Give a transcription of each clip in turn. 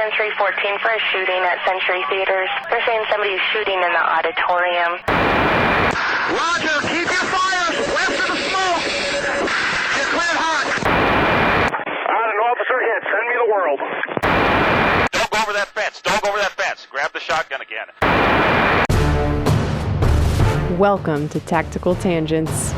in 314 for a shooting at Century Theaters. They're saying somebody's shooting in the auditorium. Roger, keep your fires west of the smoke. You're cleared hot. An officer hit. Send me the world. Don't go over that fence. Don't go over that fence. Grab the shotgun again. Welcome to Tactical Tangents.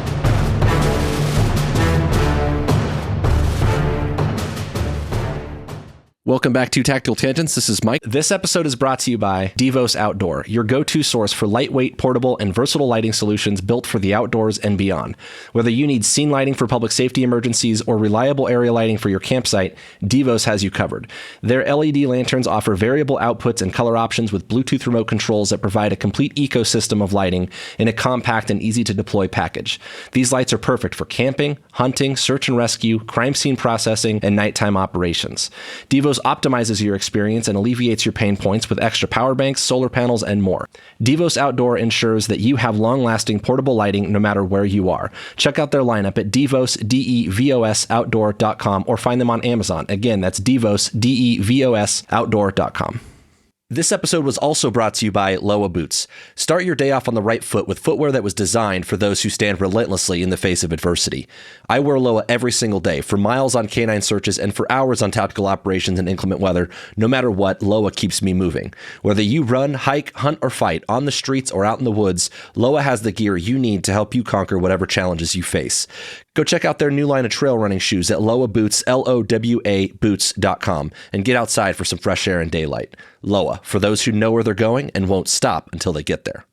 Welcome back to Tactical Tangents. This is Mike. This episode is brought to you by Devos Outdoor, your go-to source for lightweight, portable, and versatile lighting solutions built for the outdoors and beyond. Whether you need scene lighting for public safety emergencies or reliable area lighting for your campsite, Devos has you covered. Their LED lanterns offer variable outputs and color options with Bluetooth remote controls that provide a complete ecosystem of lighting in a compact and easy-to-deploy package. These lights are perfect for camping, hunting, search and rescue, crime scene processing, and nighttime operations. Devos optimizes your experience and alleviates your pain points with extra power banks, solar panels, and more. Devos Outdoor ensures that you have long-lasting portable lighting no matter where you are. Check out their lineup at Devos, D-E-V-O-S, outdoor.com or find them on Amazon. Again, that's Devos, D-E-V-O-S, outdoor.com. This episode was also brought to you by Loa Boots. Start your day off on the right foot with footwear that was designed for those who stand relentlessly in the face of adversity. I wear Loa every single day, for miles on canine searches and for hours on tactical operations in inclement weather. No matter what, Loa keeps me moving. Whether you run, hike, hunt, or fight, on the streets or out in the woods, Loa has the gear you need to help you conquer whatever challenges you face. Go check out their new line of trail running shoes at Loa Boots, L-O-W-A Boots.com, and get outside for some fresh air and daylight. Loa, for those who know where they're going and won't stop until they get there.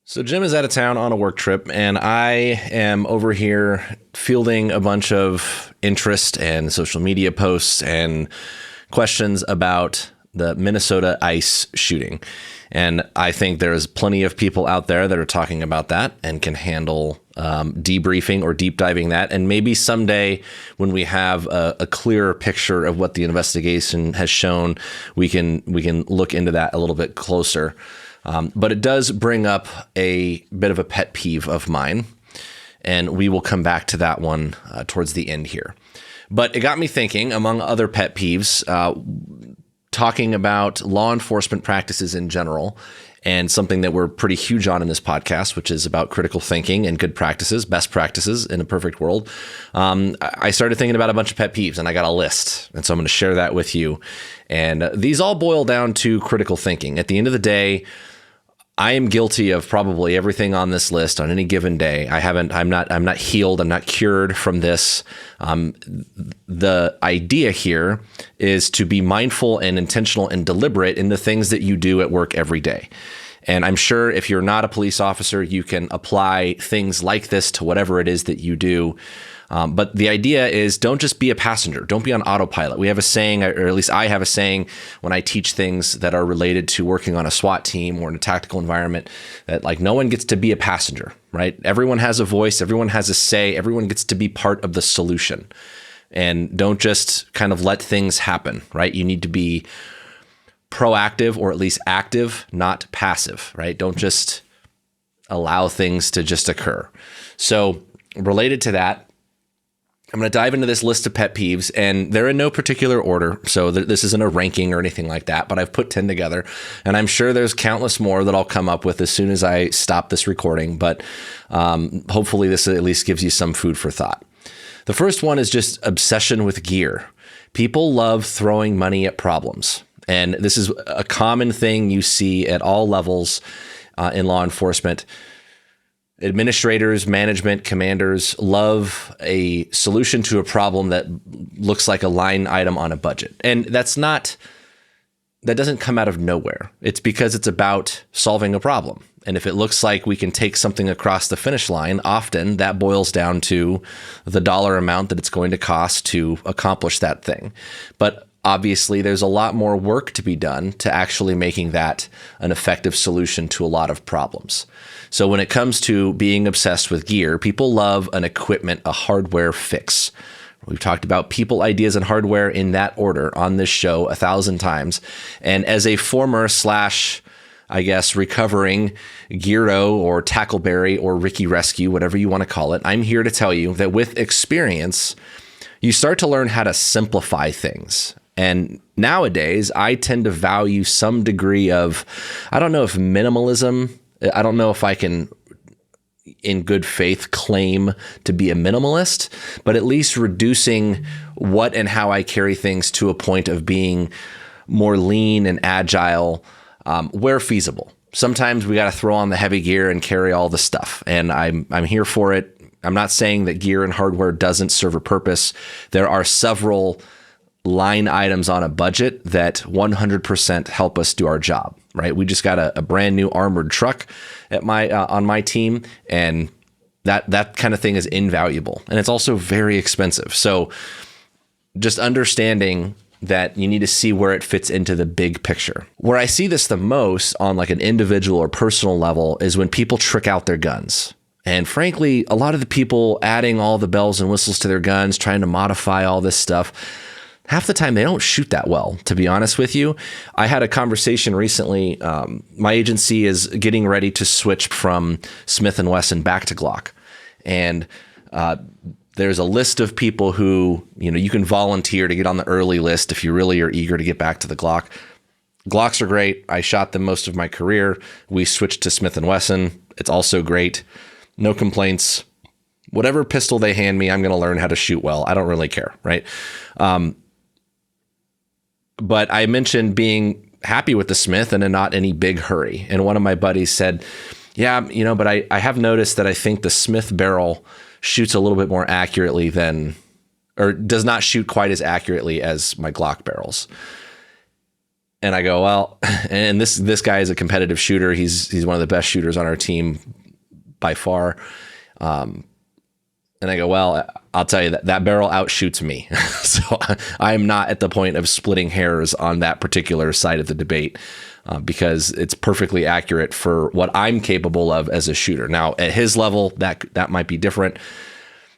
So Jim is out of town on a work trip, and I am over here fielding a bunch of interest and social media posts and questions about the Minnesota ICE shooting. And I think there's plenty of people out there that are talking about that and can handle debriefing or deep diving that. And maybe someday when we have a clearer picture of what the investigation has shown, we can look into that a little bit closer. But it does bring up a bit of a pet peeve of mine, and we will come back to that one towards the end here. But it got me thinking, among other pet peeves, talking about law enforcement practices in general, and something that we're pretty huge on in this podcast, which is about critical thinking and good practices, best practices in a perfect world. I started thinking about a bunch of pet peeves, and I got a list. And so I'm going to share that with you. And these all boil down to critical thinking. At the end of the day, I am guilty of probably everything on this list on any given day. I'm not healed. I'm not cured from this. The idea here is to be mindful and intentional and deliberate in the things that you do at work every day. And I'm sure if you're not a police officer, you can apply things like this to whatever it is that you do. But the idea is, don't just be a passenger. Don't be on autopilot. We have a saying, or at least I have a saying when I teach things that are related to working on a SWAT team or in a tactical environment, that like no one gets to be a passenger, right? Everyone has a voice. Everyone has a say. Everyone gets to be part of the solution. And don't just kind of let things happen, right? You need to be proactive, or at least active, not passive, right? Don't just allow things to just occur. So related to that, I'm going to dive into this list of pet peeves, and they're in no particular order. So this isn't a ranking or anything like that, but I've put 10 together, and I'm sure there's countless more that I'll come up with as soon as I stop this recording. But hopefully this at least gives you some food for thought. The first one is just obsession with gear. People love throwing money at problems. And this is a common thing you see at all levels in law enforcement. Administrators, management, commanders love a solution to a problem that looks like a line item on a budget. And that doesn't come out of nowhere. It's because it's about solving a problem. And if it looks like we can take something across the finish line, often that boils down to the dollar amount that it's going to cost to accomplish that thing. But obviously, there's a lot more work to be done to actually making that an effective solution to a lot of problems. So when it comes to being obsessed with gear, people love an equipment, a hardware fix. We've talked about people, ideas, and hardware in that order on this show 1,000 times. And as a former recovering Gearo or Tackleberry or Ricky Rescue, whatever you want to call it, I'm here to tell you that with experience, you start to learn how to simplify things. And nowadays, I tend to value some degree of, I don't know if minimalism, I don't know if I can, in good faith, claim to be a minimalist, but at least reducing what and how I carry things to a point of being more lean and agile where feasible. Sometimes we got to throw on the heavy gear and carry all the stuff, and I'm here for it. I'm not saying that gear and hardware doesn't serve a purpose. There are several line items on a budget that 100% help us do our job, right? We just got a brand new armored truck at on my team, and that kind of thing is invaluable, and it's also very expensive. So just understanding that you need to see where it fits into the big picture. Where I see this the most on like an individual or personal level is when people trick out their guns. And frankly, a lot of the people adding all the bells and whistles to their guns, trying to modify all this stuff, half the time they don't shoot that well, to be honest with you. I had a conversation recently. My agency is getting ready to switch from Smith & Wesson back to Glock. And there's a list of people who, you can volunteer to get on the early list if you really are eager to get back to the Glock. Glocks are great. I shot them most of my career. We switched to Smith & Wesson. It's also great. No complaints. Whatever pistol they hand me, I'm going to learn how to shoot well. I don't really care, right? But I mentioned being happy with the Smith and in not any big hurry. And one of my buddies said, yeah, but I have noticed that I think the Smith barrel shoots a little bit more accurately or does not shoot quite as accurately as my Glock barrels. And I go, well, and this guy is a competitive shooter. He's one of the best shooters on our team by far. And I go, well, I'll tell you that barrel outshoots me. So I'm not at the point of splitting hairs on that particular side of the debate because it's perfectly accurate for what I'm capable of as a shooter. Now, at his level, that might be different.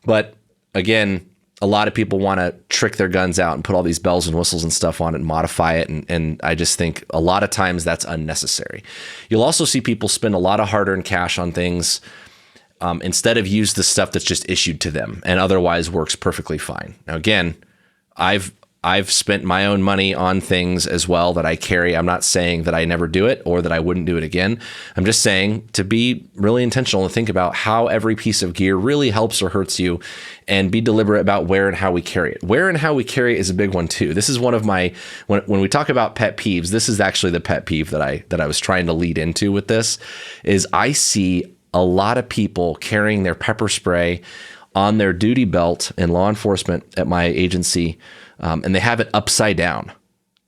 But again, a lot of people want to trick their guns out and put all these bells and whistles and stuff on it and modify it. And I just think a lot of times that's unnecessary. You'll also see people spend a lot of hard-earned cash on things instead of use the stuff that's just issued to them and otherwise works perfectly fine. Now, again, I've spent my own money on things as well that I carry. I'm not saying that I never do it or that I wouldn't do it again. I'm just saying to be really intentional and think about how every piece of gear really helps or hurts you and be deliberate about where and how we carry it. Where and how we carry it is a big one too. This is one of my, when we talk about pet peeves, this is actually the pet peeve that I was trying to lead into with this, is I see a lot of people carrying their pepper spray on their duty belt in law enforcement at my agency, and they have it upside down,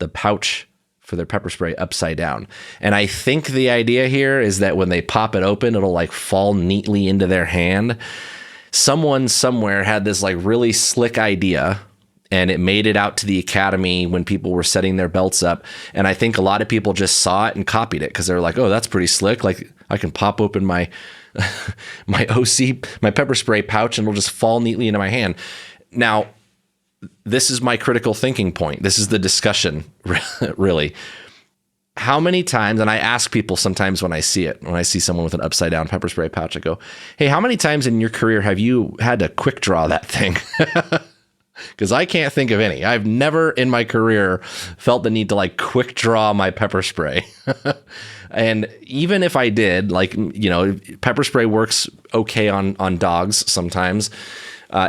the pouch for their pepper spray upside down. And I think the idea here is that when they pop it open, it'll like fall neatly into their hand. Someone somewhere had this like really slick idea, and it made it out to the academy when people were setting their belts up. And I think a lot of people just saw it and copied it because they're like, oh, that's pretty slick. Like I can pop open my my OC, my pepper spray pouch, and it'll just fall neatly into my hand. Now, this is my critical thinking point. This is the discussion, really. How many times, and I ask people sometimes when I see someone with an upside down pepper spray pouch, I go, hey, how many times in your career have you had to quick draw that thing? Because I can't think of any. I've never in my career felt the need to like quick draw my pepper spray. And even if I did, like, pepper spray works okay on dogs sometimes.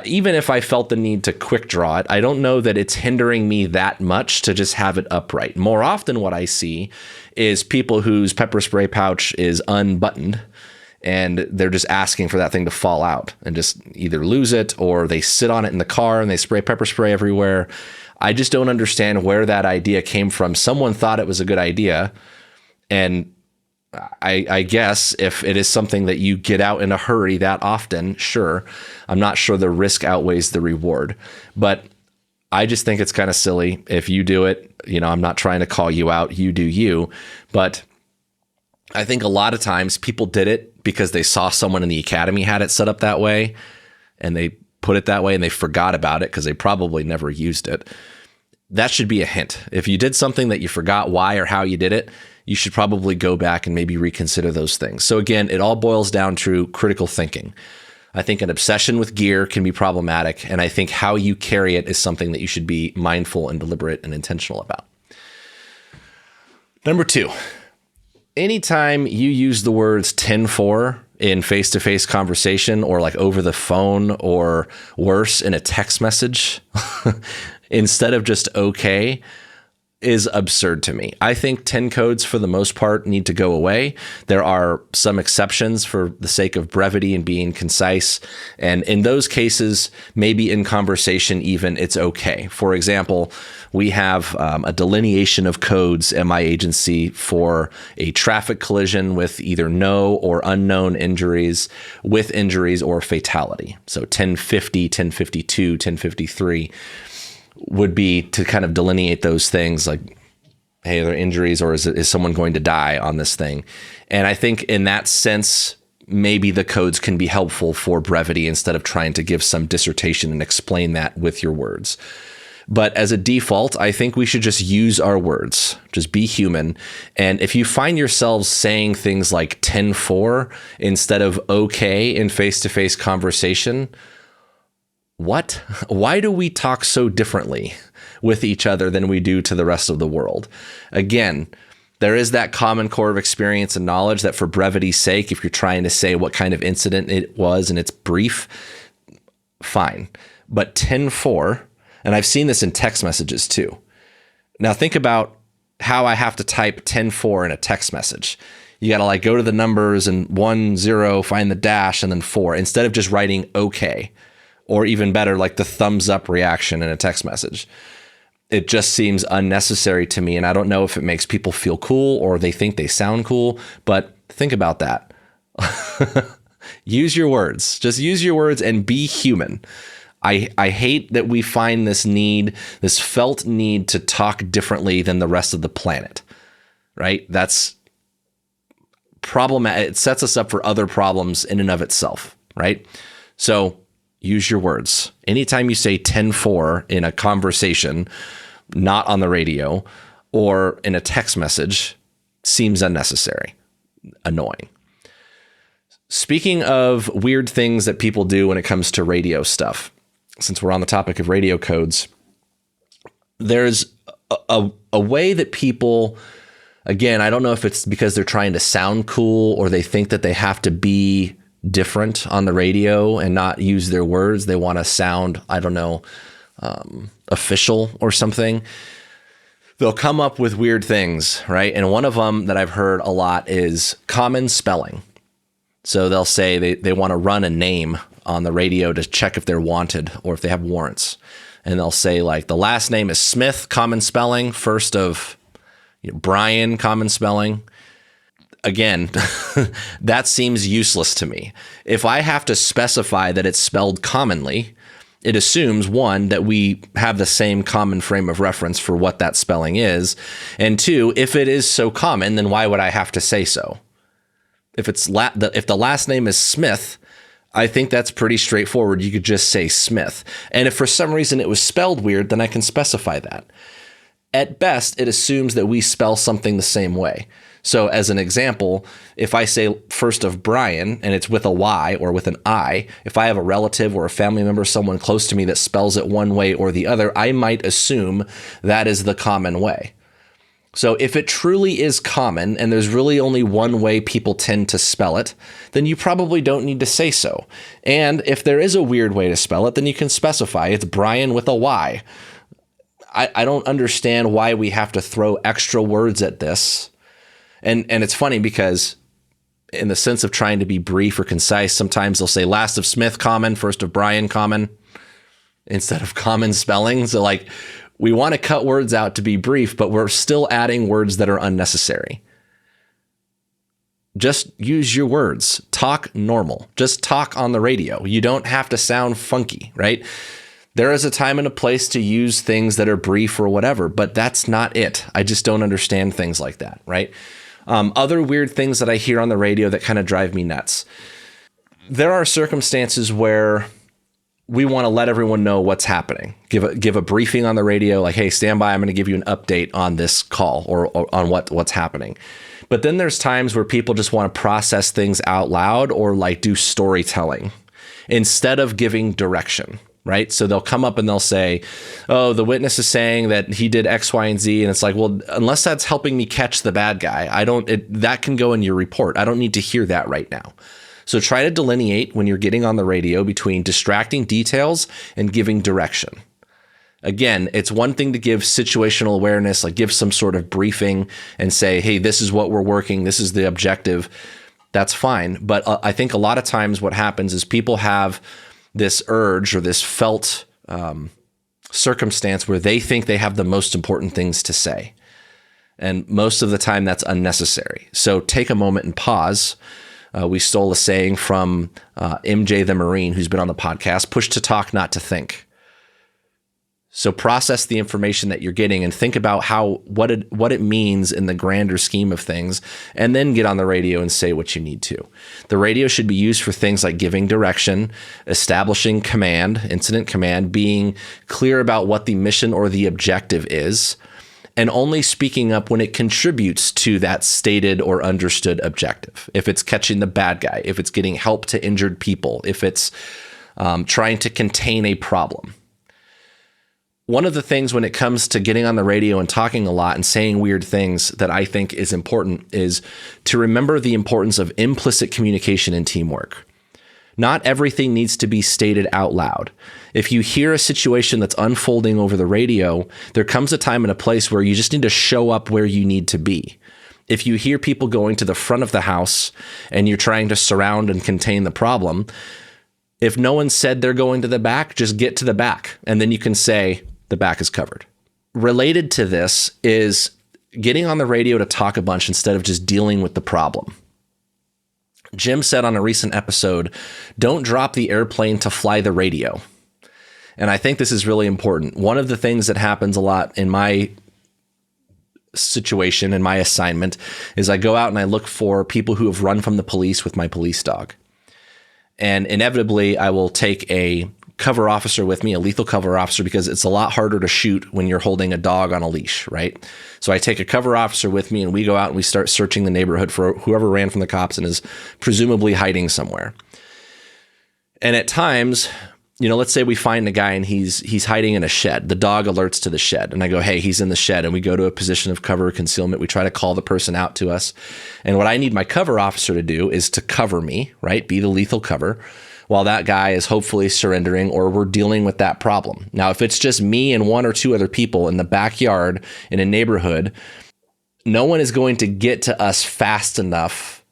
Even if I felt the need to quick draw it, I don't know that it's hindering me that much to just have it upright. More often what I see is people whose pepper spray pouch is unbuttoned and they're just asking for that thing to fall out and just either lose it or they sit on it in the car and they spray pepper spray everywhere. I just don't understand where that idea came from. Someone thought it was a good idea. And I guess if it is something that you get out in a hurry that often, sure. I'm not sure the risk outweighs the reward, but I just think it's kind of silly if you do it. I'm not trying to call you out. You do you. But I think a lot of times people did it because they saw someone in the academy had it set up that way and they put it that way and they forgot about it because they probably never used it. That should be a hint. If you did something that you forgot why or how you did it, you should probably go back and maybe reconsider those things. So again, it all boils down to critical thinking. I think an obsession with gear can be problematic, and I think how you carry it is something that you should be mindful and deliberate and intentional about. Number 2, anytime you use the words 10-4 in face-to-face conversation or like over the phone or worse in a text message instead of just okay is absurd to me. I think 10 codes for the most part need to go away. There are some exceptions for the sake of brevity and being concise. And in those cases, maybe in conversation even, it's okay. For example, we have a delineation of codes at my agency for a traffic collision with either no or unknown injuries, with injuries or fatality. So 1050, 1052, 1053. Would be to kind of delineate those things like, hey, are there injuries or is someone going to die on this thing? And I think in that sense, maybe the codes can be helpful for brevity instead of trying to give some dissertation and explain that with your words. But as a default, I think we should just use our words, just be human. And if you find yourselves saying things like 10-4 instead of okay in face-to-face conversation, what? Why do we talk so differently with each other than we do to the rest of the world? Again, there is that common core of experience and knowledge that for brevity's sake, if you're trying to say what kind of incident it was and it's brief, fine. But 10-4, and I've seen this in text messages too. Now think about how I have to type 10-4 in a text message. You got to like go to the numbers and 1-0, find the dash, and then 4, instead of just writing okay. Or even better, like the thumbs up reaction in a text message. It just seems unnecessary to me. And I don't know if it makes people feel cool or they think they sound cool, but think about that. Use your words. Just use your words and be human. I hate that we find this felt need to talk differently than the rest of the planet, right? That's problematic. It sets us up for other problems in and of itself, right? So use your words. Anytime you say 10-4 in a conversation, not on the radio, or in a text message, seems unnecessary, annoying. Speaking of weird things that people do when it comes to radio stuff, since we're on the topic of radio codes, there's a way that people, again, I don't know if it's because they're trying to sound cool or they think that they have to be different on the radio and not use their words. They want to sound, I don't know, official or something. They'll come up with weird things, right? And one of them that I've heard a lot is common spelling. So they'll say they want to run a name on the radio to check if they're wanted or if they have warrants. And they'll say like the last name is Smith, common spelling, first of Brian, common spelling. Again, that seems useless to me. If I have to specify that it's spelled commonly, it assumes, one, that we have the same common frame of reference for what that spelling is. And two, if it is so common, then why would I have to say so? If the last name is Smith, I think that's pretty straightforward. You could just say Smith. And if for some reason it was spelled weird, then I can specify that. At best, it assumes that we spell something the same way. So as an example, if I say first of Brian and it's with a Y or with an I, if I have a relative or a family member, someone close to me that spells it one way or the other, I might assume that is the common way. So if it truly is common and there's really only one way people tend to spell it, then you probably don't need to say so. And if there is a weird way to spell it, then you can specify it's Brian with a Y. I don't understand why we have to throw extra words at this. And it's funny because in the sense of trying to be brief or concise, sometimes they'll say last of Smith common, first of Brian common, instead of common spelling. So like we want to cut words out to be brief, but we're still adding words that are unnecessary. Just use your words. Talk normal. Just talk on the radio. You don't have to sound funky, right? There is a time and a place to use things that are brief or whatever, but that's not it. I just don't understand things like that, right? Other weird things that I hear on the radio that kind of drive me nuts. There are circumstances where we want to let everyone know what's happening. Give a briefing on the radio, like, hey, stand by, I'm going to give you an update on this call or on what's happening. But then there's times where people just want to process things out loud or like do storytelling. instead of giving direction, right? So they'll come up and they'll say, oh, the witness is saying that he did X, Y, and Z. And it's like, well, unless that's helping me catch the bad guy, that can go in your report. I don't need to hear that right now. So try to delineate when you're getting on the radio between distracting details and giving direction. Again, it's one thing to give situational awareness, like give some sort of briefing and say, hey, this is what we're working. This is the objective. That's fine. But I think a lot of times what happens is people have this urge or this felt circumstance where they think they have the most important things to say. And most of the time that's unnecessary. So take a moment and pause. We stole a saying from MJ the Marine, who's been on the podcast, push to talk, not to think. So process the information that you're getting and think about what it means in the grander scheme of things, and then get on the radio and say what you need to. The radio should be used for things like giving direction, establishing command, incident command, being clear about what the mission or the objective is, and only speaking up when it contributes to that stated or understood objective. If it's catching the bad guy, if it's getting help to injured people, if it's trying to contain a problem. One of the things when it comes to getting on the radio and talking a lot and saying weird things that I think is important is to remember the importance of implicit communication and teamwork. Not everything needs to be stated out loud. If you hear a situation that's unfolding over the radio, there comes a time and a place where you just need to show up where you need to be. If you hear people going to the front of the house and you're trying to surround and contain the problem, if no one said they're going to the back, just get to the back, and then you can say, the back is covered. Related to this is getting on the radio to talk a bunch instead of just dealing with the problem. Jim said on a recent episode, don't drop the airplane to fly the radio. And I think this is really important. One of the things that happens a lot in my situation, in my assignment, is I go out and I look for people who have run from the police with my police dog. And inevitably, I will take a cover officer with me, a lethal cover officer, because it's a lot harder to shoot when you're holding a dog on a leash, right? So I take a cover officer with me and we go out and we start searching the neighborhood for whoever ran from the cops and is presumably hiding somewhere. And at times, let's say we find a guy and he's hiding in a shed. The dog alerts to the shed and I go, hey, he's in the shed. And we go to a position of cover or concealment. We try to call the person out to us. And what I need my cover officer to do is to cover me, right? Be the lethal cover, while that guy is hopefully surrendering or we're dealing with that problem. Now, if it's just me and one or two other people in the backyard in a neighborhood, no one is going to get to us fast enough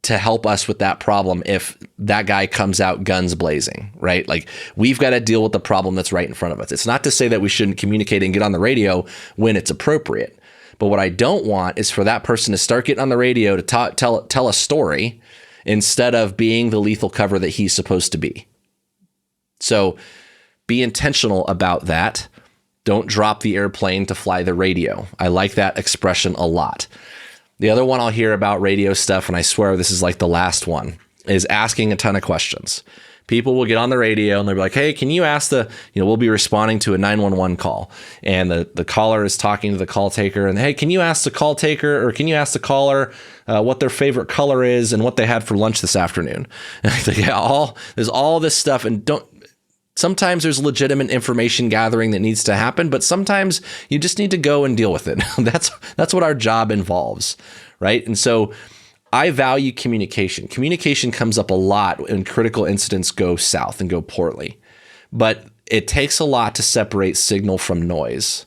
to help us with that problem if that guy comes out guns blazing, right? Like, we've got to deal with the problem that's right in front of us. It's not to say that we shouldn't communicate and get on the radio when it's appropriate. But what I don't want is for that person to start getting on the radio to tell a story instead of being the lethal cover that he's supposed to be. So be intentional about that. Don't drop the airplane to fly the radio. I like that expression a lot. The other one I'll hear about radio stuff, and I swear this is like the last one, is asking a ton of questions. People will get on the radio and they'll be like, hey, can you ask we'll be responding to a 911 call. And the caller is talking to the call taker and, hey, can you ask the call taker or can you ask the caller what their favorite color is and what they had for lunch this afternoon? And I think, there's all this stuff, and sometimes there's legitimate information gathering that needs to happen, but sometimes you just need to go and deal with it. That's what our job involves, right? And so I value communication. Communication comes up a lot when critical incidents go south and go poorly, but it takes a lot to separate signal from noise.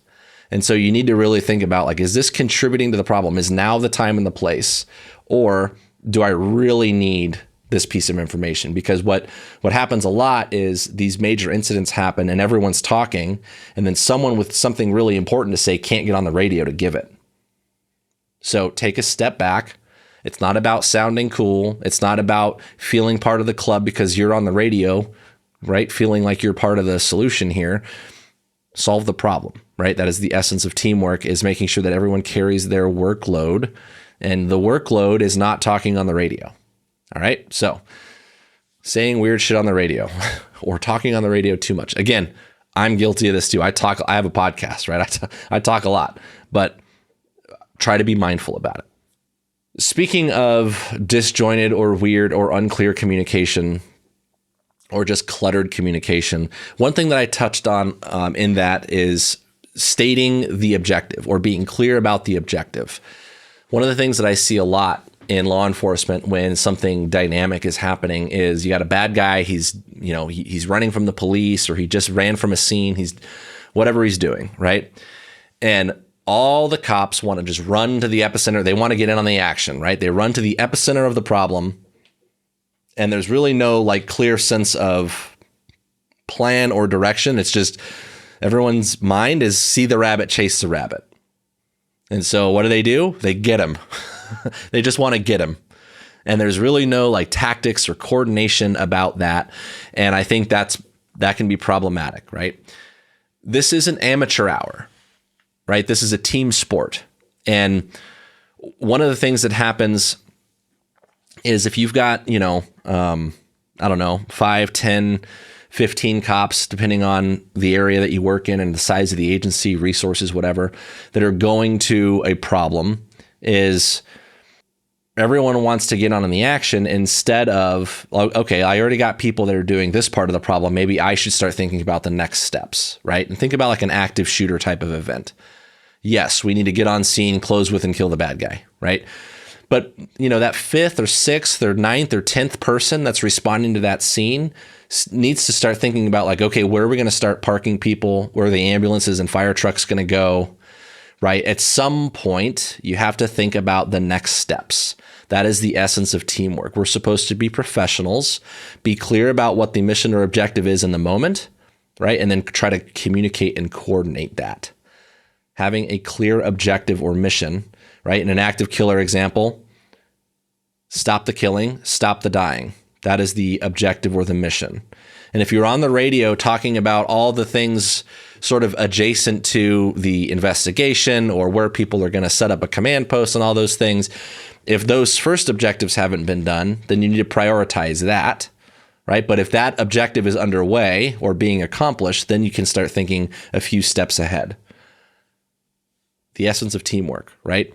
And so you need to really think about, like, is this contributing to the problem? Is now the time and the place? Or do I really need this piece of information? Because what happens a lot is these major incidents happen and everyone's talking, and then someone with something really important to say can't get on the radio to give it. So take a step back. It's not about sounding cool. It's not about feeling part of the club because you're on the radio, right? Feeling like you're part of the solution here. Solve the problem, right? That is the essence of teamwork, is making sure that everyone carries their workload, and the workload is not talking on the radio. All right. So saying weird shit on the radio or talking on the radio too much. Again, I'm guilty of this too. I have a podcast, right? I talk a lot, but try to be mindful about it. Speaking of disjointed or weird or unclear communication, or just cluttered communication. One thing that I touched on in that is stating the objective or being clear about the objective. One of the things that I see a lot in law enforcement when something dynamic is happening is you got a bad guy. He's running from the police, or he just ran from a scene. He's whatever he's doing, right? And all the cops want to just run to the epicenter. They want to get in on the action, right? They run to the epicenter of the problem, and there's really no like clear sense of plan or direction. It's just everyone's mind is see the rabbit, chase the rabbit. And so what do? They get him. They just want to get him. And there's really no like tactics or coordination about that. And I think that can be problematic, right? This is an amateur hour, right? This is a team sport. And one of the things that happens is if you've got, 5, 10, 15 cops, depending on the area that you work in and the size of the agency, resources, whatever, that are going to a problem, is everyone wants to get on in the action instead of, okay, I already got people that are doing this part of the problem. Maybe I should start thinking about the next steps, right? And think about like an active shooter type of event. Yes, we need to get on scene, close with, and kill the bad guy, right? But, that 5th or 6th or 9th or 10th person that's responding to that scene needs to start thinking about like, okay, where are we going to start parking people? Where are the ambulances and fire trucks going to go, right? At some point, you have to think about the next steps. That is the essence of teamwork. We're supposed to be professionals, be clear about what the mission or objective is in the moment, right? And then try to communicate and coordinate that. Having a clear objective or mission, right? In an active killer example, stop the killing, stop the dying. That is the objective or the mission. And if you're on the radio talking about all the things sort of adjacent to the investigation or where people are going to set up a command post and all those things, if those first objectives haven't been done, then you need to prioritize that, right? But if that objective is underway or being accomplished, then you can start thinking a few steps ahead. The essence of teamwork, right?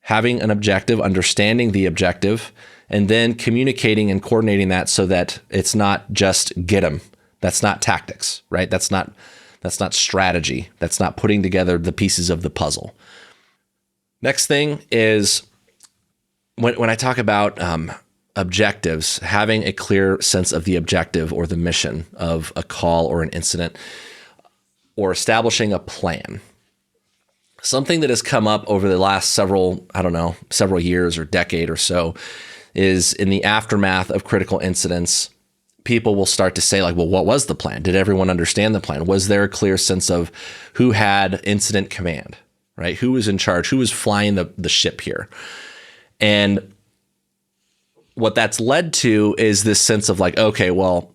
Having an objective, understanding the objective, and then communicating and coordinating that so that it's not just get them. That's not tactics, right? That's not strategy. That's not putting together the pieces of the puzzle. Next thing is when I talk about objectives, having a clear sense of the objective or the mission of a call or an incident, or establishing a plan. Something that has come up over the last several years or decade or so is in the aftermath of critical incidents, people will start to say like, well, what was the plan? Did everyone understand the plan? Was there a clear sense of who had incident command, right? Who was in charge? Who was flying the ship here? And what that's led to is this sense of like, okay, well,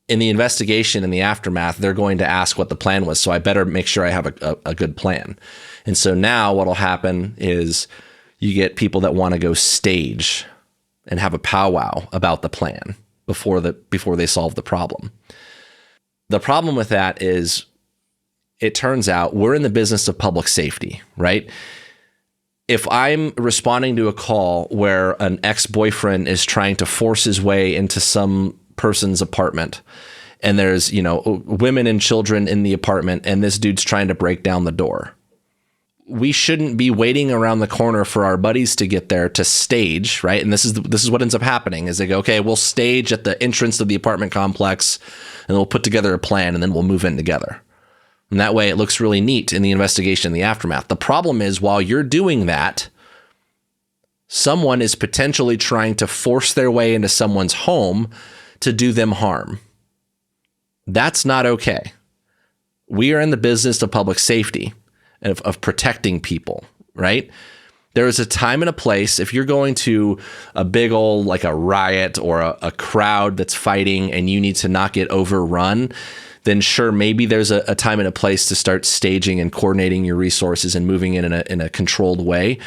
in the investigation, in the aftermath, they're going to ask what the plan was. So I better make sure I have a good plan. And so now what'll happen is you get people that want to go stage and have a powwow about the plan before they solve the problem. The problem with that is it turns out we're in the business of public safety, right? If I'm responding to a call where an ex-boyfriend is trying to force his way into some person's apartment and there's, women and children in the apartment and this dude's trying to break down the door, we shouldn't be waiting around the corner for our buddies to get there to stage, right? And this is what ends up happening is they go, okay, we'll stage at the entrance of the apartment complex and we'll put together a plan and then we'll move in together. And that way it looks really neat in the investigation, in the aftermath. The problem is while you're doing that, someone is potentially trying to force their way into someone's home to do them harm. That's not okay. We are in the business of public safety, of protecting people, right? There is a time and a place. If you're going to a big old, like a riot or a crowd that's fighting and you need to not get overrun, then sure, maybe there's a time and a place to start staging and coordinating your resources and moving in a controlled way.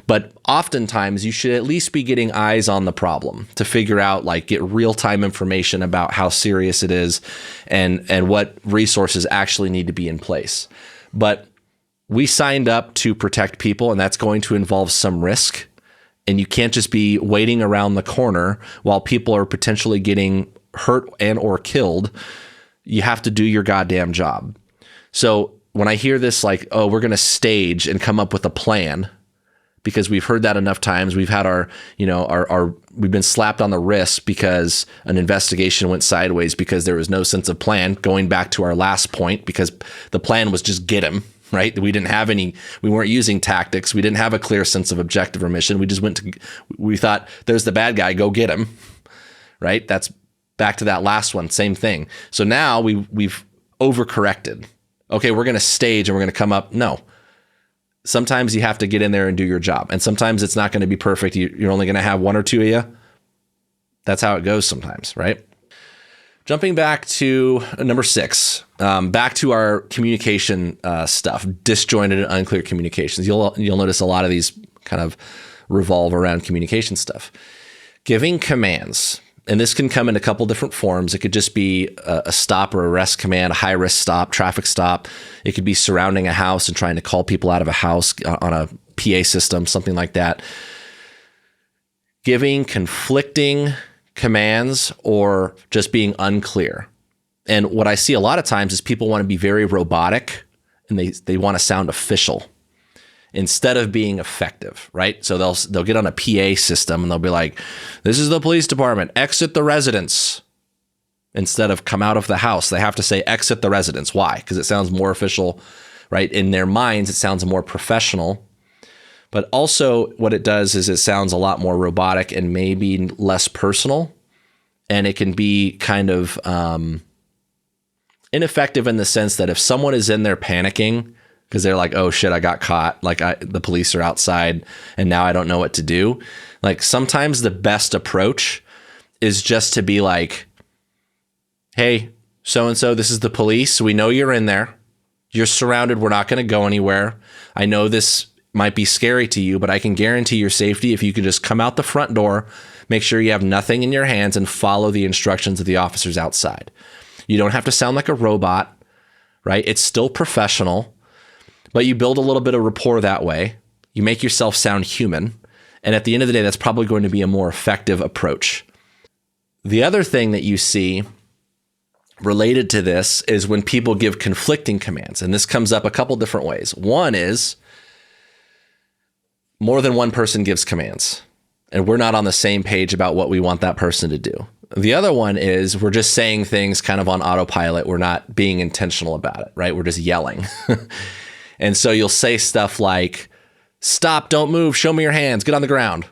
But oftentimes you should at least be getting eyes on the problem to figure out, like, get real-time information about how serious it is and what resources actually need to be in place. But we signed up to protect people, and that's going to involve some risk. And you can't just be waiting around the corner while people are potentially getting hurt and or killed, you have to do your goddamn job. So when I hear this, like, oh, we're going to stage and come up with a plan, because we've heard that enough times. We've had we've been slapped on the wrist because an investigation went sideways because there was no sense of plan, going back to our last point, because the plan was just get him, right? We weren't using tactics. We didn't have a clear sense of objective or mission. We thought there's the bad guy, go get him, right? That's back to that last one, same thing. So now we've overcorrected. Okay, we're going to stage and we're going to come up. No. Sometimes you have to get in there and do your job. And sometimes it's not going to be perfect. You're only going to have one or two of you. That's how it goes sometimes, right? Jumping back to number 6, back to our communication stuff, disjointed and unclear communications. You'll notice a lot of these kind of revolve around communication stuff. Giving commands. And this can come in a couple different forms. It could just be a stop or arrest command, a high-risk stop, traffic stop. It could be surrounding a house and trying to call people out of a house on a PA system, something like that. Giving conflicting commands or just being unclear. And what I see a lot of times is people want to be very robotic and they want to sound official instead of being effective, right? So they'll get on a PA system and they'll be like, this is the police department, exit the residence. Instead of come out of the house, they have to say exit the residence. Why? Because it sounds more official, right? In their minds, it sounds more professional. But also what it does is it sounds a lot more robotic and maybe less personal. And it can be kind of ineffective in the sense that if someone is in there panicking, because they're like, oh shit, I got caught. Like the police are outside and now I don't know what to do. Like sometimes the best approach is just to be like, hey, so-and-so, this is the police. We know you're in there. You're surrounded. We're not going to go anywhere. I know this might be scary to you, but I can guarantee your safety if you can just come out the front door, make sure you have nothing in your hands and follow the instructions of the officers outside. You don't have to sound like a robot, right? It's still professional. But you build a little bit of rapport that way. You make yourself sound human. And at the end of the day, that's probably going to be a more effective approach. The other thing that you see related to this is when people give conflicting commands. And this comes up a couple different ways. One is more than one person gives commands, and we're not on the same page about what we want that person to do. The other one is we're just saying things kind of on autopilot. We're not being intentional about it, right? We're just yelling. And so you'll say stuff like, stop, don't move, show me your hands, get on the ground.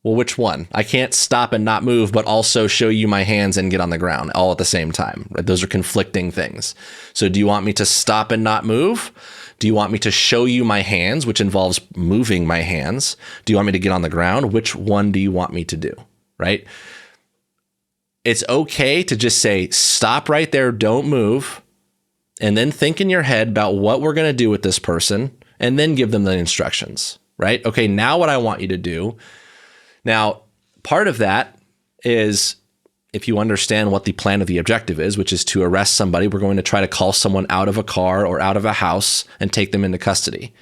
Well, which one? I can't stop and not move, but also show you my hands and get on the ground all at the same time. Right? Those are conflicting things. So do you want me to stop and not move? Do you want me to show you my hands, which involves moving my hands? Do you want me to get on the ground? Which one do you want me to do? Right? It's okay to just say, stop right there, don't move. And then think in your head about what we're going to do with this person and then give them the instructions, right? Okay, now what I want you to do. Now, part of that is if you understand what the plan of the objective is, which is to arrest somebody, we're going to try to call someone out of a car or out of a house and take them into custody.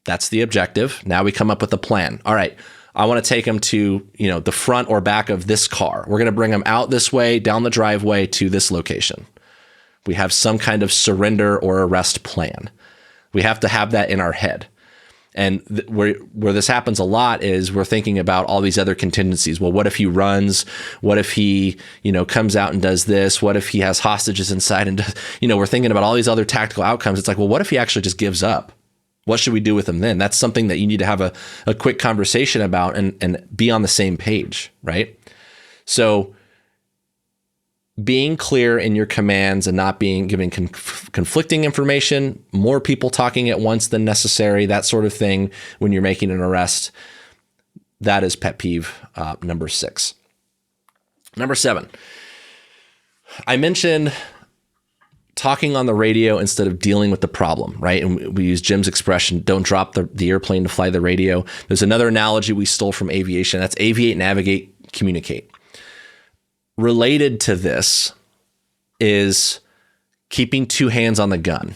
That's the objective. Now we come up with a plan. All right, I want to take them to, the front or back of this car. We're going to bring them out this way, down the driveway to this location. We have some kind of surrender or arrest plan. We have to have that in our head. And where this happens a lot is we're thinking about all these other contingencies. Well, what if he runs? What if he, comes out and does this? What if he has hostages inside? And, we're thinking about all these other tactical outcomes. It's like, well, what if he actually just gives up? What should we do with him then? That's something that you need to have a quick conversation about and be on the same page, right? So being clear in your commands and not giving conflicting information, more people talking at once than necessary, that sort of thing when you're making an arrest, that is pet peeve number 6. Number 7, I mentioned talking on the radio instead of dealing with the problem, right? And we use Jim's expression, don't drop the airplane to fly the radio. There's another analogy we stole from aviation. That's aviate, navigate, communicate. Related to this is keeping two hands on the gun.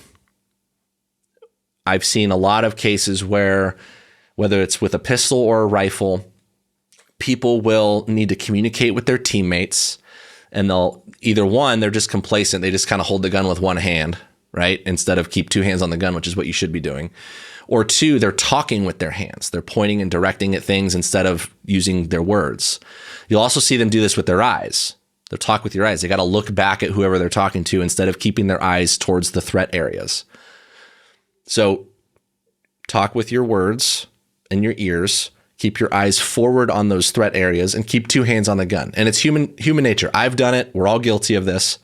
I've seen a lot of cases where, whether it's with a pistol or a rifle, people will need to communicate with their teammates, and they're just complacent. They just kind of hold the gun with one hand, right? Instead of keep two hands on the gun, which is what you should be doing. Or two, they're talking with their hands. They're pointing and directing at things instead of using their words. You'll also see them do this with their eyes. They'll talk with your eyes. They got to look back at whoever they're talking to instead of keeping their eyes towards the threat areas. So talk with your words and your ears. Keep your eyes forward on those threat areas and keep two hands on the gun. And it's human nature. I've done it. We're all guilty of this.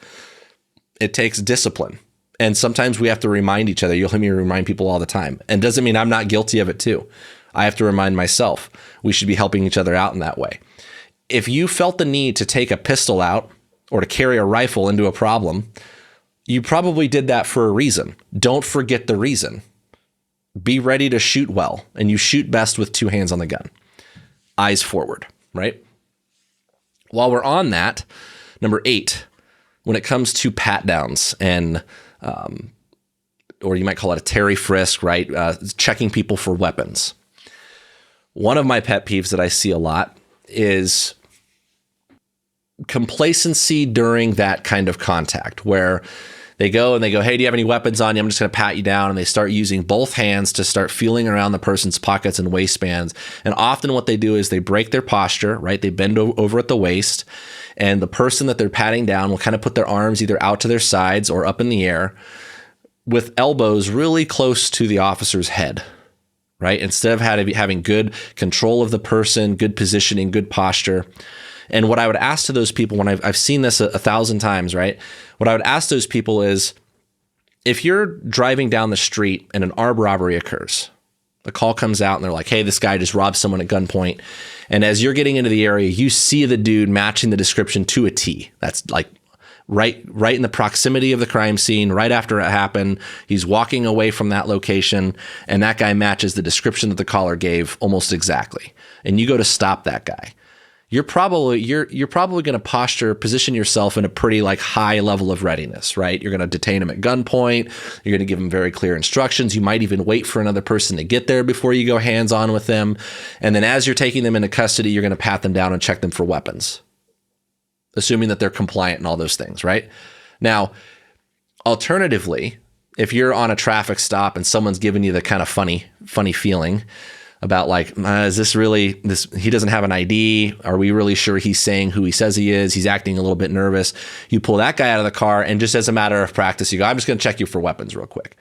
It takes discipline. And sometimes we have to remind each other. You'll hear me remind people all the time. And doesn't mean I'm not guilty of it too. I have to remind myself. We should be helping each other out in that way. If you felt the need to take a pistol out or to carry a rifle into a problem, you probably did that for a reason. Don't forget the reason. Be ready to shoot well, and you shoot best with two hands on the gun. Eyes forward, right? While we're on that, number 8, when it comes to pat downs and or you might call it a Terry frisk, right? Checking people for weapons. One of my pet peeves that I see a lot is complacency during that kind of contact where they go, hey, do you have any weapons on you? I'm just going to pat you down. And they start using both hands to start feeling around the person's pockets and waistbands. And often what they do is they break their posture, right? They bend over at the waist. And the person that they're patting down will kind of put their arms either out to their sides or up in the air with elbows really close to the officer's head, right? Instead of having good control of the person, good positioning, good posture. And what I would ask to those people when I've seen this 1,000 times, right? What I would ask those people is, if you're driving down the street and an armed robbery occurs, the call comes out and they're like, hey, this guy just robbed someone at gunpoint. And as you're getting into the area, you see the dude matching the description to a T. That's like right in the proximity of the crime scene, right after it happened. He's walking away from that location, and that guy matches the description that the caller gave almost exactly. And you go to stop that guy. You're probably going to position yourself in a pretty like high level of readiness, right? You're going to detain him at gunpoint. You're going to give him very clear instructions. You might even wait for another person to get there before you go hands on with them. And then as you're taking them into custody, you're going to pat them down and check them for weapons, assuming that they're compliant and all those things, right? Now, alternatively, if you're on a traffic stop and someone's giving you the kind of funny feeling about like, is this really this? He doesn't have an ID. Are we really sure he's saying who he says he is? He's acting a little bit nervous. You pull that guy out of the car, and just as a matter of practice, you go, I'm just going to check you for weapons real quick.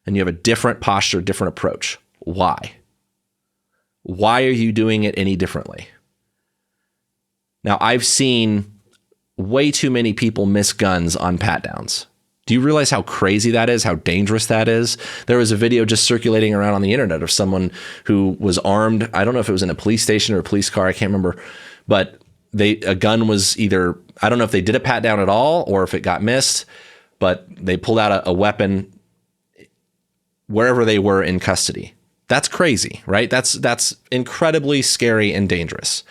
And you have a different posture, different approach. Why? Why are you doing it any differently? Now, I've seen way too many people miss guns on pat downs. Do you realize how crazy that is, how dangerous that is? There was a video just circulating around on the internet of someone who was armed. I don't know if it was in a police station or a police car. I can't remember. But a gun was either, I don't know if they did a pat down at all or if it got missed, but they pulled out a weapon wherever they were in custody. That's crazy, right? That's incredibly scary and dangerous.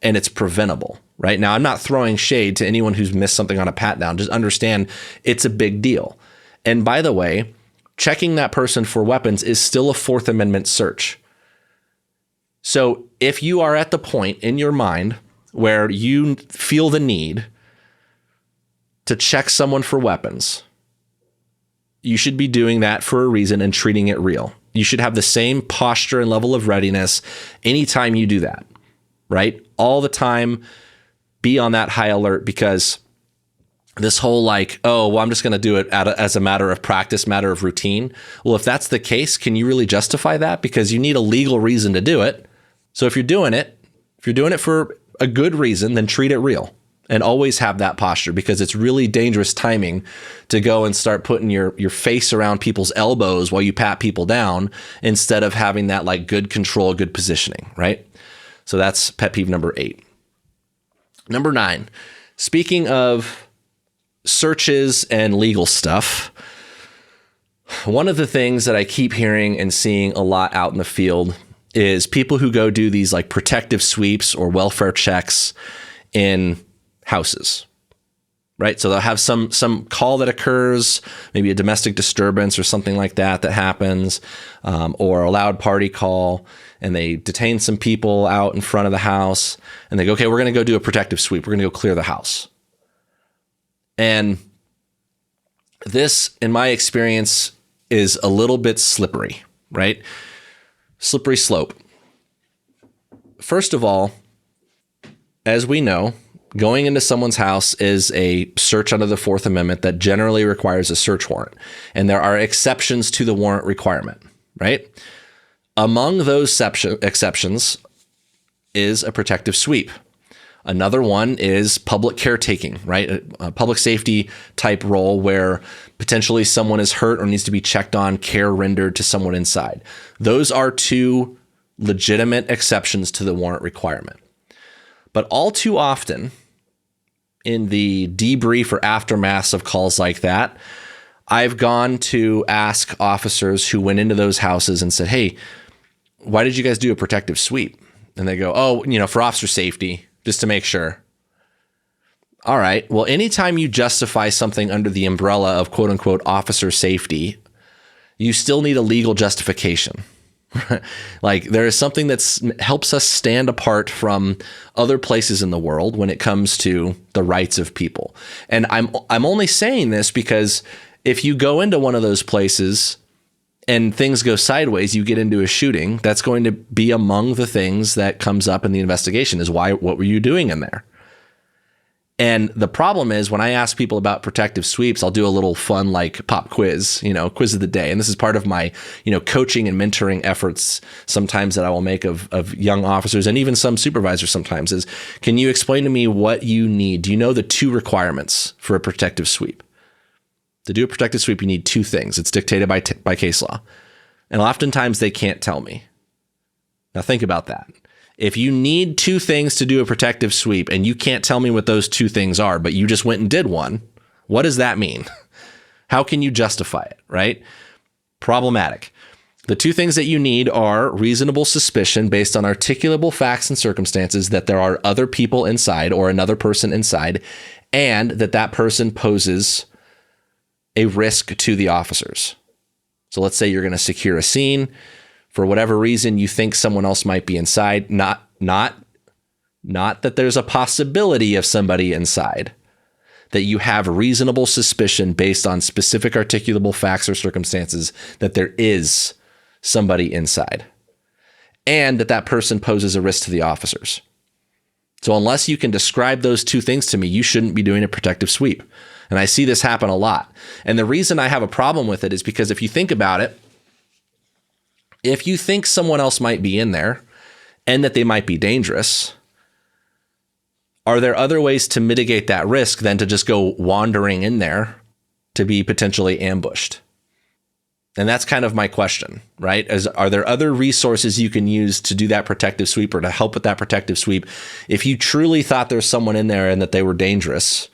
And it's preventable, right? Now, I'm not throwing shade to anyone who's missed something on a pat down. Just understand it's a big deal. And by the way, checking that person for weapons is still a Fourth Amendment search. So if you are at the point in your mind where you feel the need to check someone for weapons, you should be doing that for a reason and treating it real. You should have the same posture and level of readiness anytime you do that. Right? All the time, be on that high alert, because this whole like, oh, well, I'm just going to do it as a matter of practice, matter of routine. Well, if that's the case, can you really justify that? Because you need a legal reason to do it. So if you're doing it for a good reason, then treat it real and always have that posture, because it's really dangerous timing to go and start putting your face around people's elbows while you pat people down instead of having that like good control, good positioning, right? So that's pet peeve number 8. Number 9, speaking of searches and legal stuff, one of the things that I keep hearing and seeing a lot out in the field is people who go do these like protective sweeps or welfare checks in houses. right? So they'll have some call that occurs, maybe a domestic disturbance or something like that happens, or a loud party call, and they detain some people out in front of the house, and they go, okay, we're going to go do a protective sweep. We're going to go clear the house. And this, in my experience, is a little bit slippery, right? Slippery slope. First of all, as we know, going into someone's house is a search under the Fourth Amendment that generally requires a search warrant. And there are exceptions to the warrant requirement, right? Among those exceptions is a protective sweep. Another one is public caretaking, right? A public safety type role where potentially someone is hurt or needs to be checked on, care rendered to someone inside. Those are two legitimate exceptions to the warrant requirement. But all too often, in the debrief or aftermath of calls like that, I've gone to ask officers who went into those houses and said, hey, why did you guys do a protective sweep? And they go, oh, for officer safety, just to make sure. All right. Well, anytime you justify something under the umbrella of quote unquote officer safety, you still need a legal justification. Like there is something that helps us stand apart from other places in the world when it comes to the rights of people. And I'm only saying this because if you go into one of those places and things go sideways, you get into a shooting, that's going to be among the things that comes up in the investigation is what were you doing in there? And the problem is when I ask people about protective sweeps, I'll do a little fun like pop quiz, quiz of the day. And this is part of my, coaching and mentoring efforts sometimes that I will make of young officers and even some supervisors sometimes is, can you explain to me what you need? Do you know the two requirements for a protective sweep? To do a protective sweep, you need two things. It's dictated by case law. And oftentimes they can't tell me. Now think about that. If you need two things to do a protective sweep and you can't tell me what those two things are, but you just went and did one, what does that mean? How can you justify it, right? Problematic. The two things that you need are reasonable suspicion based on articulable facts and circumstances that there are other people inside or another person inside, and that person poses a risk to the officers. So let's say you're going to secure a scene. For whatever reason, you think someone else might be inside. Not that there's a possibility of somebody inside. That you have reasonable suspicion based on specific articulable facts or circumstances that there is somebody inside. And that person poses a risk to the officers. So unless you can describe those two things to me, you shouldn't be doing a protective sweep. And I see this happen a lot. And the reason I have a problem with it is because if you think about it, if you think someone else might be in there and that they might be dangerous, are there other ways to mitigate that risk than to just go wandering in there to be potentially ambushed? And that's kind of my question, right? Are there other resources you can use to do that protective sweep or to help with that protective sweep if you truly thought there's someone in there and that they were dangerous?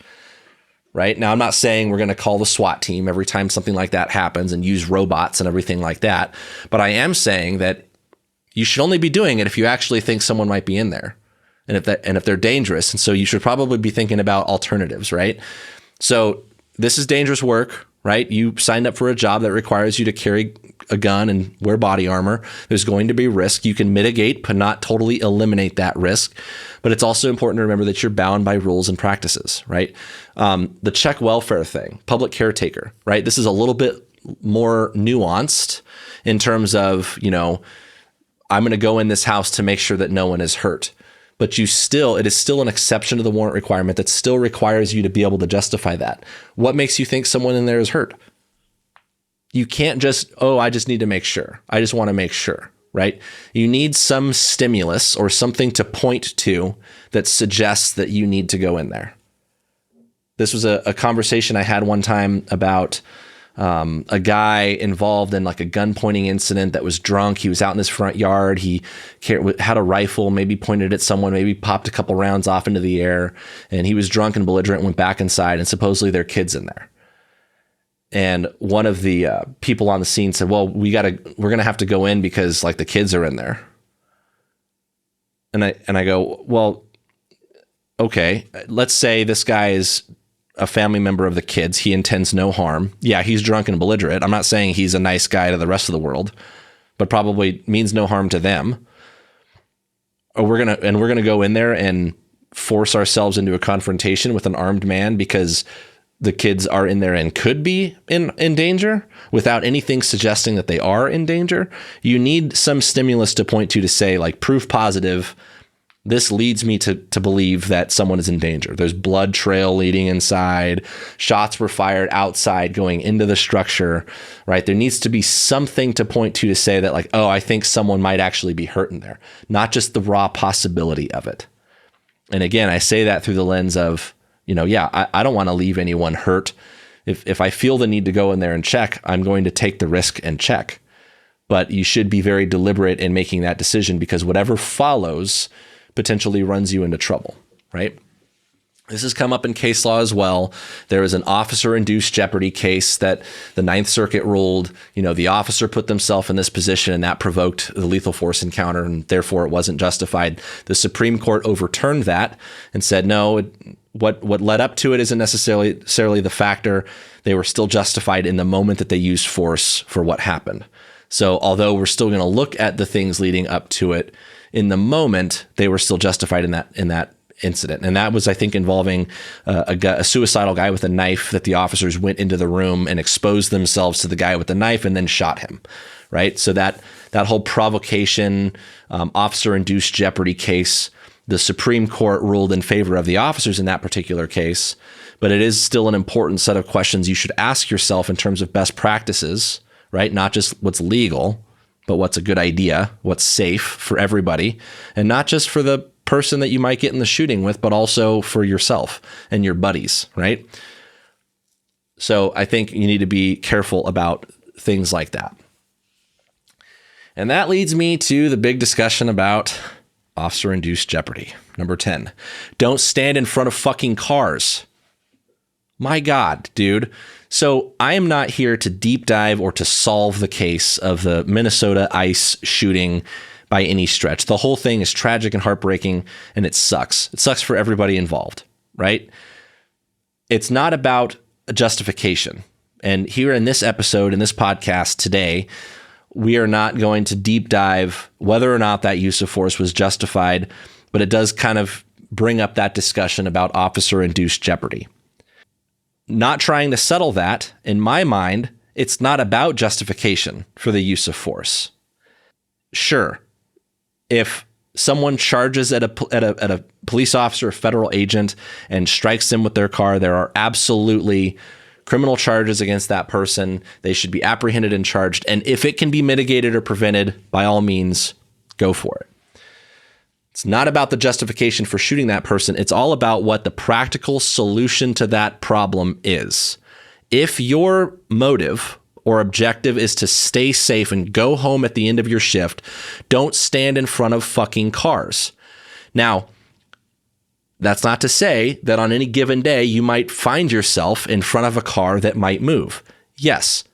Right? Now, I'm not saying we're going to call the SWAT team every time something like that happens and use robots and everything like that. But I am saying that you should only be doing it if you actually think someone might be in there and if they're dangerous. And so you should probably be thinking about alternatives, right? So this is dangerous work, right? You signed up for a job that requires you to carry a gun and wear body armor. There's going to be risk. You can mitigate, but not totally eliminate that risk. But it's also important to remember that you're bound by rules and practices, right? The check welfare thing, public caretaker, right? This is a little bit more nuanced in terms of, I'm going to go in this house to make sure that no one is hurt. But it is still an exception to the warrant requirement that still requires you to be able to justify that. What makes you think someone in there is hurt? You can't just, I just need to make sure. I just want to make sure, right? You need some stimulus or something to point to that suggests that you need to go in there. This was a conversation I had one time about a guy involved in like a gun pointing incident that was drunk. He was out in his front yard. He had a rifle, maybe pointed at someone, maybe popped a couple rounds off into the air, and he was drunk and belligerent, went back inside, and supposedly there are kids in there. And one of the people on the scene said, well, we're going to have to go in because like the kids are in there. And I go, well, okay, let's say this guy is a family member of the kids. He intends no harm. Yeah, he's drunk and belligerent. I'm not saying he's a nice guy to the rest of the world, but probably means no harm to them. Or we're gonna go in there and force ourselves into a confrontation with an armed man because the kids are in there and could be in danger without anything suggesting that they are in danger. You need some stimulus to point to say, like, proof positive, this leads me to believe that someone is in danger. There's blood trail leading inside. Shots were fired outside going into the structure, right? There needs to be something to point to say that, like, oh, I think someone might actually be hurt in there, not just the raw possibility of it. And again, I say that through the lens of, I don't want to leave anyone hurt. If I feel the need to go in there and check, I'm going to take the risk and check. But you should be very deliberate in making that decision, because whatever follows potentially runs you into trouble, right? This has come up in case law as well. There was an officer-induced jeopardy case that the Ninth Circuit ruled, the officer put themselves in this position and that provoked the lethal force encounter, and therefore it wasn't justified. The Supreme Court overturned that and said, no, what led up to it isn't necessarily the factor. They were still justified in the moment that they used force for what happened. So although we're still going to look at the things leading up to it, in the moment, they were still justified in that incident. And that was, I think, involving a suicidal guy with a knife that the officers went into the room and exposed themselves to the guy with the knife and then shot him, right? So that whole provocation, officer-induced jeopardy case, the Supreme Court ruled in favor of the officers in that particular case, but it is still an important set of questions you should ask yourself in terms of best practices, right? Not just what's legal, but what's a good idea, what's safe for everybody, and not just for the person that you might get in the shooting with, but also for yourself and your buddies, right? So I think you need to be careful about things like that. And that leads me to the big discussion about officer-induced jeopardy. Number 10, don't stand in front of fucking cars. My God, dude. So I am not here to deep dive or to solve the case of the Minnesota ICE shooting by any stretch. The whole thing is tragic and heartbreaking, and it sucks. It sucks for everybody involved, right? It's not about a justification. And here in this episode, in this podcast today, we are not going to deep dive whether or not that use of force was justified, but it does kind of bring up that discussion about officer-induced jeopardy. Not trying to settle that, in my mind, it's not about justification for the use of force. Sure, if someone charges at a police officer, a federal agent, and strikes them with their car, there are absolutely criminal charges against that person. They should be apprehended and charged. And if it can be mitigated or prevented, by all means, go for it. It's not about the justification for shooting that person. It's all about what the practical solution to that problem is. If your motive or objective is to stay safe and go home at the end of your shift, don't stand in front of fucking cars. Now, that's not to say that on any given day you might find yourself in front of a car that might move. Yes,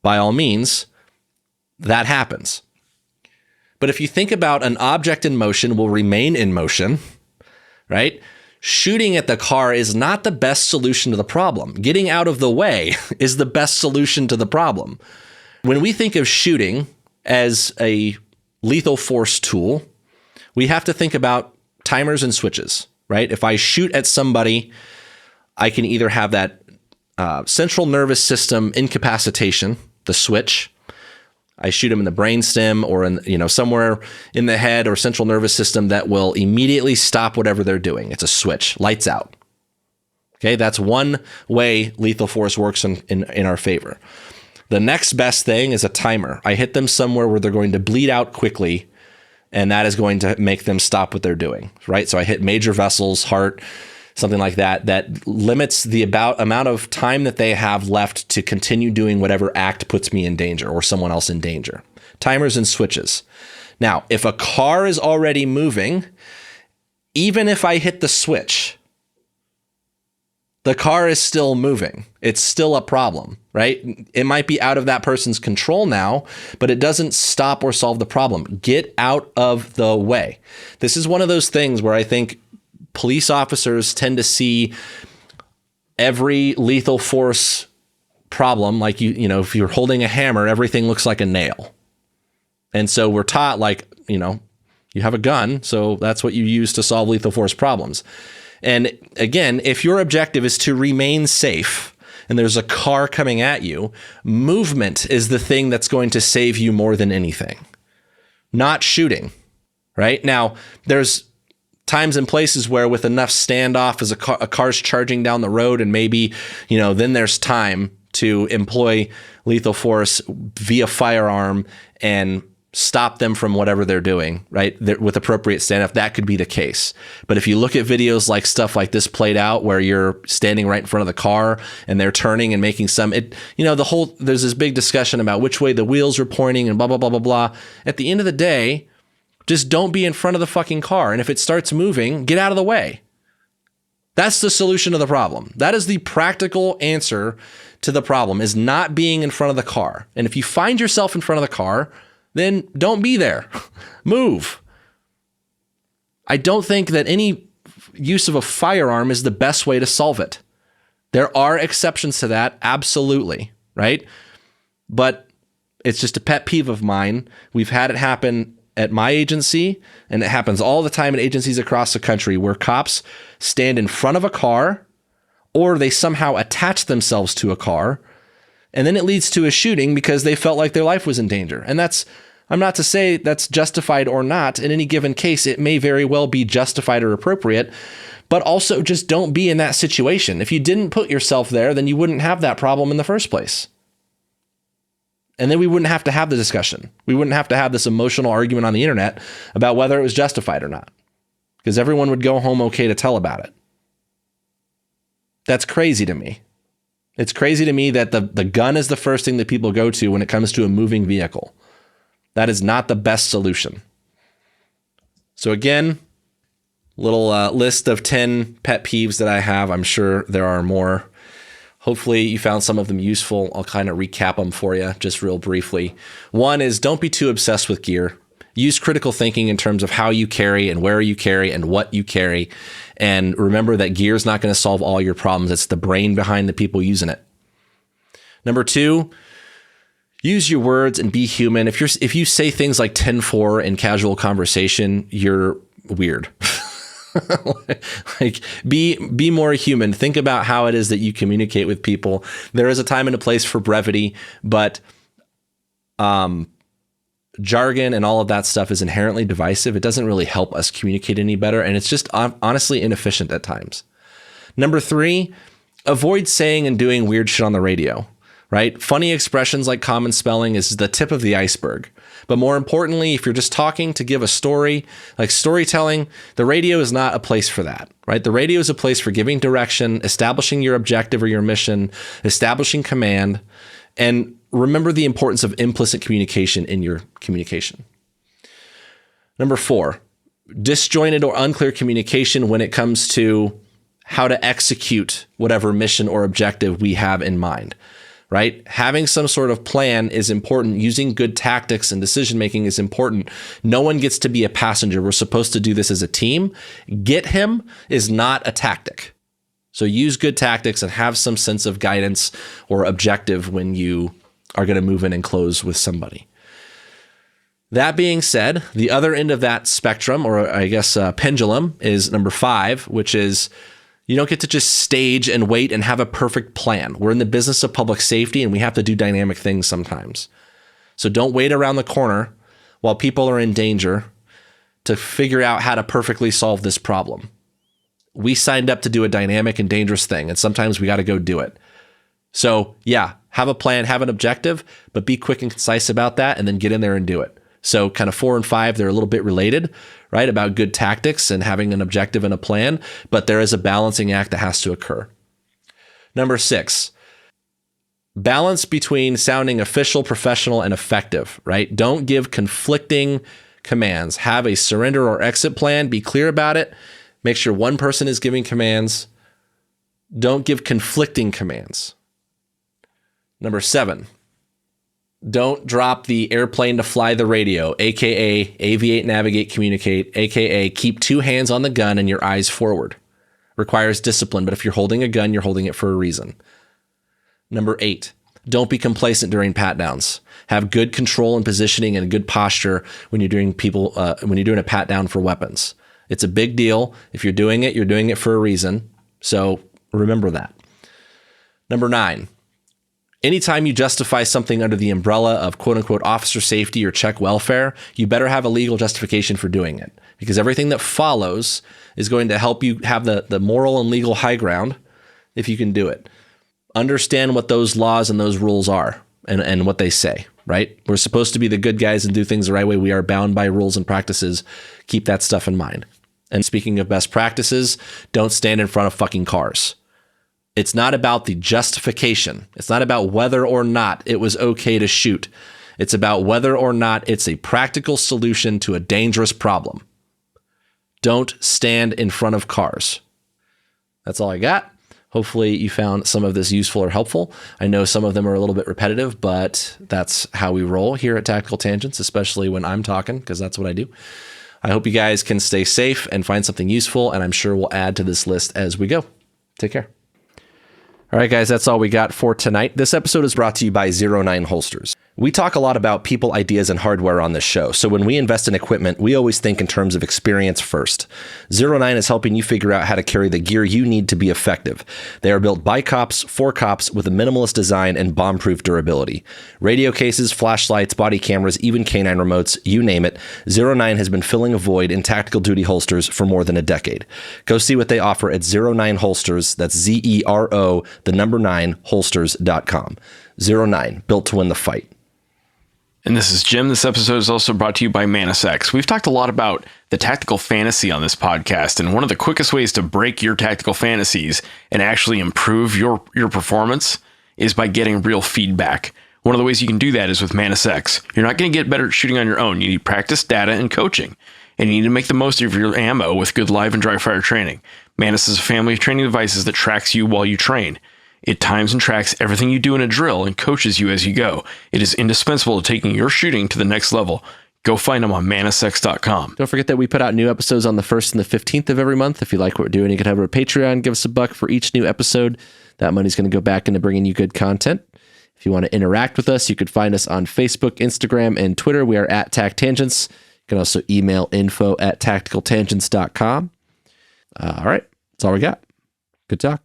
by all means, that happens. But if you think about an object in motion will remain in motion, right? Shooting at the car is not the best solution to the problem. Getting out of the way is the best solution to the problem. When we think of shooting as a lethal force tool, we have to think about timers and switches, right? If I shoot at somebody, I can either have that central nervous system incapacitation, the switch. I shoot them in the brainstem or in somewhere in the head or central nervous system that will immediately stop whatever they're doing. It's a switch, lights out. Okay, that's one way lethal force works in our favor. The next best thing is a timer. I hit them somewhere where they're going to bleed out quickly, and that is going to make them stop what they're doing, right? So I hit major vessels, heart, something like that, that limits the amount of time that they have left to continue doing whatever act puts me in danger or someone else in danger. Timers and switches. Now, if a car is already moving, even if I hit the switch, the car is still moving. It's still a problem, right? It might be out of that person's control now, but it doesn't stop or solve the problem. Get out of the way. This is one of those things where I think police officers tend to see every lethal force problem, like if you're holding a hammer, everything looks like a nail. And so we're taught you have a gun, so that's what you use to solve lethal force problems. And again, if your objective is to remain safe and there's a car coming at you, movement is the thing that's going to save you more than anything, not shooting, right? Now, there's times and places where with enough standoff as a car's charging down the road and maybe, then there's time to employ lethal force via firearm and stop them from whatever they're doing, right? With appropriate standoff, that could be the case. But if you look at videos like stuff like this played out where you're standing right in front of the car and they're turning and making there's this big discussion about which way the wheels are pointing and blah, blah, blah, blah, blah. At the end of the day, just don't be in front of the fucking car. And if it starts moving, get out of the way. That's the solution to the problem. That is the practical answer to the problem, is not being in front of the car. And if you find yourself in front of the car, then don't be there. Move. I don't think that any use of a firearm is the best way to solve it. There are exceptions to that, absolutely, right? But it's just a pet peeve of mine. We've had it happen at my agency, and it happens all the time at agencies across the country where cops stand in front of a car or they somehow attach themselves to a car, and then it leads to a shooting because they felt like their life was in danger. And I'm not to say that's justified or not. In any given case, it may very well be justified or appropriate, but also just don't be in that situation. If you didn't put yourself there, then you wouldn't have that problem in the first place. And then we wouldn't have to have the discussion. We wouldn't have to have this emotional argument on the internet about whether it was justified or not, because everyone would go home okay to tell about it. That's crazy to me. It's crazy to me that the gun is the first thing that people go to when it comes to a moving vehicle. That is not the best solution. So again, little list of 10 pet peeves that I have. I'm sure there are more. Hopefully you found some of them useful. I'll kind of recap them for you just real briefly. One is, don't be too obsessed with gear. Use critical thinking in terms of how you carry and where you carry and what you carry. And remember that gear is not going to solve all your problems. It's the brain behind the people using it. Number 2, use your words and be human. If you say things like 10-4 in casual conversation, you're weird. Like be more human. Think about how it is that you communicate with people. There is a time and a place for brevity, but jargon and all of that stuff is inherently divisive. It doesn't really help us communicate any better, and it's just honestly inefficient at times. Number 3, avoid saying and doing weird shit on the radio, right? Funny expressions like common spelling is the tip of the iceberg. But more importantly, if you're just talking to give a story, like storytelling, the radio is not a place for that, right? The radio is a place for giving direction, establishing your objective or your mission, establishing command, and remember the importance of implicit communication in your communication. Number 4, disjointed or unclear communication when it comes to how to execute whatever mission or objective we have in mind. Right? Having some sort of plan is important. Using good tactics and decision-making is important. No one gets to be a passenger. We're supposed to do this as a team. Get him is not a tactic. So use good tactics and have some sense of guidance or objective when you are going to move in and close with somebody. That being said, the other end of that spectrum, or I guess pendulum, is number 5, which is, you don't get to just stage and wait and have a perfect plan. We're in the business of public safety and we have to do dynamic things sometimes. So don't wait around the corner while people are in danger to figure out how to perfectly solve this problem. We signed up to do a dynamic and dangerous thing, and sometimes we got to go do it. So yeah, have a plan, have an objective, but be quick and concise about that and then get in there and do it. So kind of 4 and 5, they're a little bit related, right? About good tactics and having an objective and a plan, but there is a balancing act that has to occur. Number 6, balance between sounding official, professional, and effective, right? Don't give conflicting commands. Have a surrender or exit plan. Be clear about it. Make sure one person is giving commands. Don't give conflicting commands. Number 7, don't drop the airplane to fly the radio, aka aviate, navigate, communicate, aka keep 2 hands on the gun and your eyes forward. Requires discipline, but if you're holding a gun, you're holding it for a reason. Number 8, don't be complacent during pat downs. Have good control and positioning and good posture when you're doing a pat down for weapons. It's a big deal. If you're doing it for a reason. So remember that. Number 9, anytime you justify something under the umbrella of quote unquote officer safety or check welfare, you better have a legal justification for doing it, because everything that follows is going to help you have the moral and legal high ground if you can do it. Understand what those laws and those rules are and what they say, right? We're supposed to be the good guys and do things the right way. We are bound by rules and practices. Keep that stuff in mind. And speaking of best practices, don't stand in front of fucking cars. It's not about the justification. It's not about whether or not it was okay to shoot. It's about whether or not it's a practical solution to a dangerous problem. Don't stand in front of cars. That's all I got. Hopefully you found some of this useful or helpful. I know some of them are a little bit repetitive, but that's how we roll here at Tactical Tangents, especially when I'm talking, because that's what I do. I hope you guys can stay safe and find something useful, and I'm sure we'll add to this list as we go. Take care. All right, guys, that's all we got for tonight. This episode is brought to you by 09 Holsters. We talk a lot about people, ideas, and hardware on this show, so when we invest in equipment, we always think in terms of experience first. 09 is helping you figure out how to carry the gear you need to be effective. They are built by cops, for cops, with a minimalist design and bomb-proof durability. Radio cases, flashlights, body cameras, even canine remotes, you name it, 09 has been filling a void in tactical duty holsters for more than a decade. Go see what they offer at 09 Holsters, that's ZERO, the number 9, holsters.com. 09, built to win the fight. And this is Jim. This episode is also brought to you by ManusX. We've talked a lot about the tactical fantasy on this podcast, and one of the quickest ways to break your tactical fantasies and actually improve your performance is by getting real feedback. One of the ways you can do that is with ManusX. You're not going to get better at shooting on your own. You need practice, data, and coaching. And you need to make the most of your ammo with good live and dry fire training. Manus is a family of training devices that tracks you while you train. It times and tracks everything you do in a drill and coaches you as you go. It is indispensable to taking your shooting to the next level. Go find them on manusx.com. Don't forget that we put out new episodes on the 1st and the 15th of every month. If you like what we're doing, you can head over to Patreon, give us $1 for each new episode. That money's going to go back into bringing you good content. If you want to interact with us, you could find us on Facebook, Instagram, and Twitter. We are at TacTangents. You can also email info@tacticaltangents.com. All right. That's all we got. Good talk.